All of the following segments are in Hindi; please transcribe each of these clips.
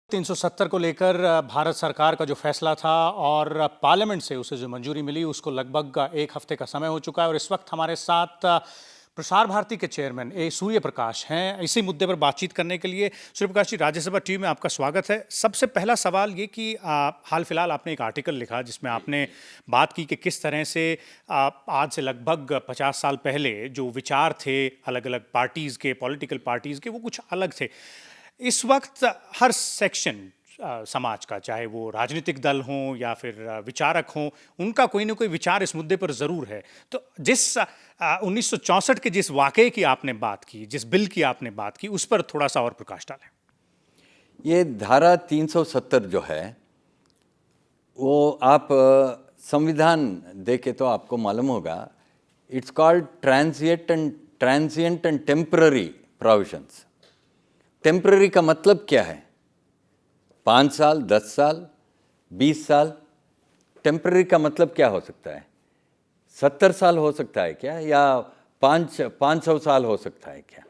370 को लेकर भारत सरकार का जो फैसला था और पार्लियामेंट से उसे जो मंजूरी मिली उसको लगभग एक हफ्ते का समय हो चुका है और इस वक्त हमारे साथ प्रसार भारती के चेयरमैन सूर्य प्रकाश हैं इसी मुद्दे पर बातचीत करने के लिए। सूर्य प्रकाश जी, राज्यसभा टीवी में आपका स्वागत है। सबसे पहला सवाल ये कि हाल फिलहाल आपने एक आर्टिकल लिखा जिसमें आपने बात की कि किस तरह से आज से लगभग 50 साल पहले जो विचार थे अलग अलग पार्टीज़ के, पॉलिटिकल पार्टीज़ के, वो कुछ अलग थे। इस वक्त हर सेक्शन समाज का, चाहे वो राजनीतिक दल हों या फिर विचारक हों, उनका कोई ना कोई विचार इस मुद्दे पर ज़रूर है। तो जिस 1964 के जिस वाक़ये की आपने बात की, जिस बिल की आपने बात की, उस पर थोड़ा सा और प्रकाश डालें। ये धारा 370 जो है वो आप संविधान देखे तो आपको मालूम होगा, it's called transient and temporary provisions. Temporary का मतलब क्या है? 5 साल, 10 साल, 20 साल। टेम्पररी का मतलब क्या हो सकता है? 70 साल हो सकता है क्या, या 500 साल हो सकता है क्या?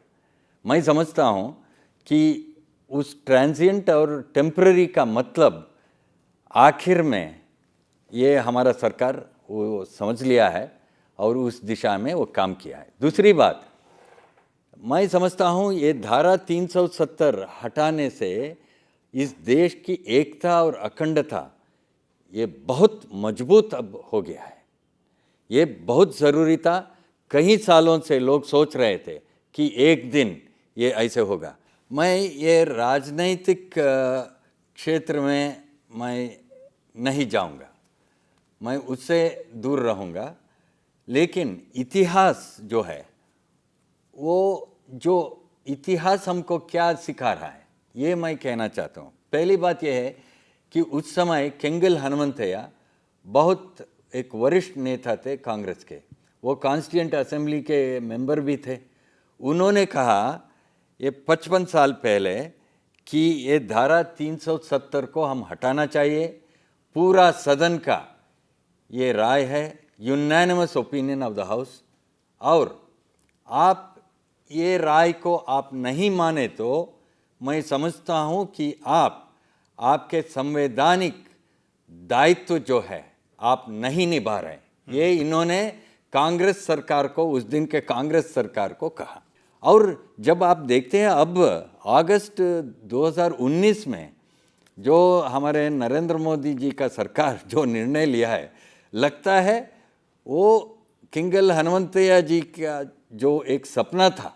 मैं समझता हूँ कि उस ट्रांजिएंट और टेम्पररी का मतलब आखिर में ये हमारा सरकार वो समझ लिया है और उस दिशा में वो काम किया है। दूसरी बात, मैं समझता हूँ ये धारा 370 हटाने से इस देश की एकता और अखंडता ये बहुत मजबूत अब हो गया है। ये बहुत ज़रूरी था। कई सालों से लोग सोच रहे थे कि एक दिन ये ऐसे होगा। मैं ये राजनीतिक क्षेत्र में मैं नहीं जाऊंगा, मैं उससे दूर रहूंगा, लेकिन इतिहास जो है वो जो इतिहास हमको क्या सिखा रहा है ये मैं कहना चाहता हूँ। पहली बात यह है कि उस समय केंगल हनुमंतैया बहुत एक वरिष्ठ नेता थे कांग्रेस के, वो कॉन्स्टिट्यूएंट असेंबली के मेंबर भी थे। उन्होंने कहा ये 55 साल पहले कि ये धारा 370 को हम हटाना चाहिए। पूरा सदन का ये राय है, unanimous opinion of the house. और आप ये राय को आप नहीं माने तो मैं समझता हूँ कि आपके संवैधानिक दायित्व जो है आप नहीं निभा रहे। ये इन्होंने कांग्रेस सरकार को, उस दिन के कांग्रेस सरकार को कहा। और जब आप देखते हैं अब अगस्त 2019 में जो हमारे नरेंद्र मोदी जी का सरकार जो निर्णय लिया है, लगता है वो केंगल हनुमंतैया जी का जो एक सपना था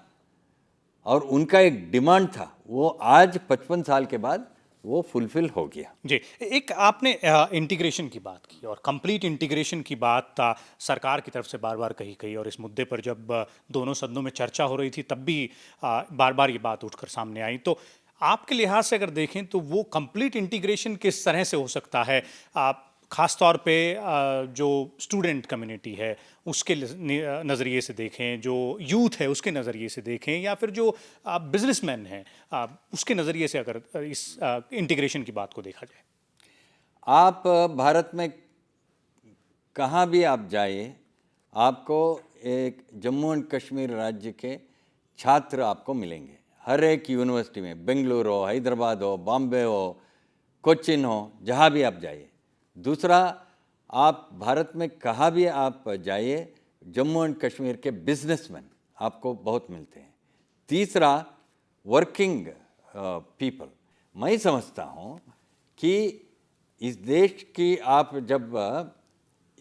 और उनका एक डिमांड था, वो आज 55 साल के बाद वो फुलफिल हो गया। जी, एक आपने इंटीग्रेशन की बात की और कंप्लीट इंटीग्रेशन की बात सरकार की तरफ से बार बार कही और इस मुद्दे पर जब दोनों सदनों में चर्चा हो रही थी तब भी बार बार ये बात उठकर सामने आई। तो आपके लिहाज से अगर देखें तो वो कंप्लीट इंटीग्रेशन किस तरह से हो सकता है? ख़ास तौर पे जो स्टूडेंट कम्युनिटी है उसके नज़रिए से देखें, जो यूथ है उसके नज़रिए से देखें, या फिर जो बिजनेसमैन हैं उसके नज़रिए से अगर इस इंटीग्रेशन की बात को देखा जाए। आप भारत में कहाँ भी आप जाइए, आपको एक जम्मू एंड कश्मीर राज्य के छात्र आपको मिलेंगे हर एक यूनिवर्सिटी में, बेंगलुरु हो, हैदराबाद हो, बॉम्बे हो, कोचिन हो, जहाँ भी आप जाइए। दूसरा, आप भारत में कहाँ भी आप जाइए, जम्मू एंड कश्मीर के बिजनेसमैन आपको बहुत मिलते हैं। तीसरा, वर्किंग पीपल। मैं समझता हूँ कि इस देश की आप जब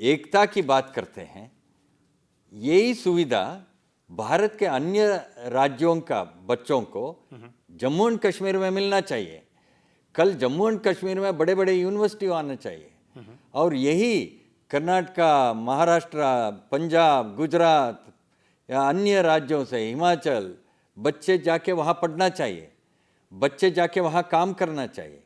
एकता की बात करते हैं, यही सुविधा भारत के अन्य राज्यों का बच्चों को जम्मू एंड कश्मीर में मिलना चाहिए। कल जम्मू एंड कश्मीर में बड़े बड़े यूनिवर्सिटी आना चाहिए और यही कर्नाटका, महाराष्ट्र, पंजाब, गुजरात या अन्य राज्यों से, हिमाचल, बच्चे जाके वहाँ पढ़ना चाहिए, बच्चे जाके वहाँ काम करना चाहिए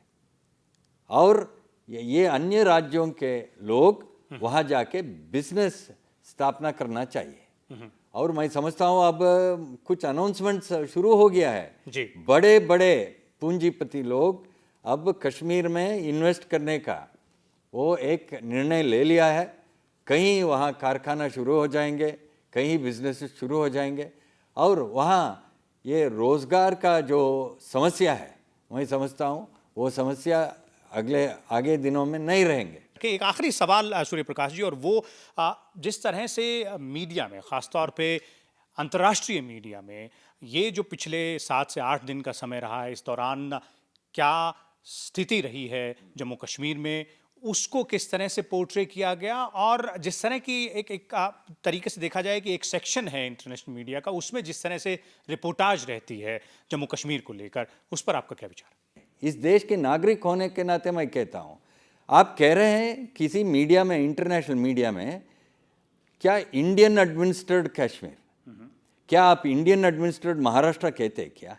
और ये अन्य राज्यों के लोग वहाँ जाके बिजनेस स्थापना करना चाहिए। और मैं समझता हूँ अब कुछ अनाउंसमेंट्स शुरू हो गया है जी। बड़े बड़े पूंजीपति लोग अब कश्मीर में इन्वेस्ट करने का वो एक निर्णय ले लिया है। कहीं वहाँ कारखाना शुरू हो जाएंगे, कहीं बिजनेस शुरू हो जाएंगे और वहाँ ये रोज़गार का जो समस्या है मैं समझता हूँ वो समस्या आगे दिनों में नहीं रहेंगे। कि एक आखिरी सवाल सूर्य प्रकाश जी, और वो जिस तरह से मीडिया में, खासतौर पे अंतर्राष्ट्रीय मीडिया में, ये जो पिछले 7 से 8 दिन का समय रहा है, इस दौरान क्या स्थिति रही है जम्मू कश्मीर में, उसको किस तरह से पोर्ट्रे किया गया, और जिस तरह की एक तरीके से देखा जाए कि एक सेक्शन है इंटरनेशनल मीडिया का, उसमें जिस तरह से रिपोर्टाज रहती है जम्मू कश्मीर को लेकर, उस पर आपका क्या विचार है? इस देश के नागरिक होने के नाते मैं कहता हूँ, आप कह रहे हैं किसी मीडिया में, इंटरनेशनल मीडिया में, क्या इंडियन एडमिनिस्ट्रेड कश्मीर, क्या आप इंडियन एडमिनिस्ट्रेड महाराष्ट्र कहते हैं क्या,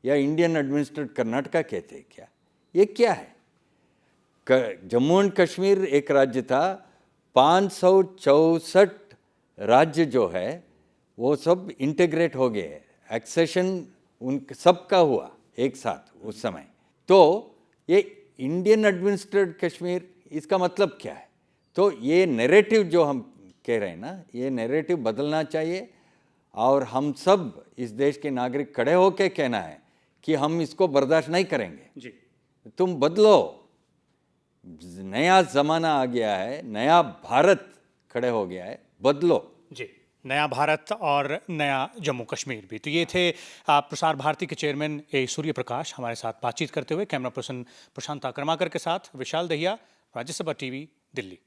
या इंडियन एडमिनिस्ट्रेड कर्नाटका कहते हैं क्या? ये क्या है? जम्मू एंड कश्मीर एक राज्य था, 564 राज्य जो है वो सब इंटीग्रेट हो गए, एक्सेशन उन सबका हुआ एक साथ उस समय। तो ये इंडियन एडमिनिस्ट्रेड कश्मीर, इसका मतलब क्या है? तो ये नैरेटिव जो हम कह रहे हैं ना, ये नैरेटिव बदलना चाहिए, और हम सब इस देश के नागरिक खड़े होकर कहना है कि हम इसको बर्दाश्त नहीं करेंगे जी। तुम बदलो, नया जमाना आ गया है, नया भारत खड़े हो गया है, बदलो। जी, नया भारत और नया जम्मू कश्मीर भी। तो ये थे प्रसार भारती के चेयरमैन ए सूर्य प्रकाश, हमारे साथ बातचीत करते हुए। कैमरा पर्सन प्रशांत आक्रमाकर के साथ विशाल दहिया, राज्यसभा टीवी, दिल्ली।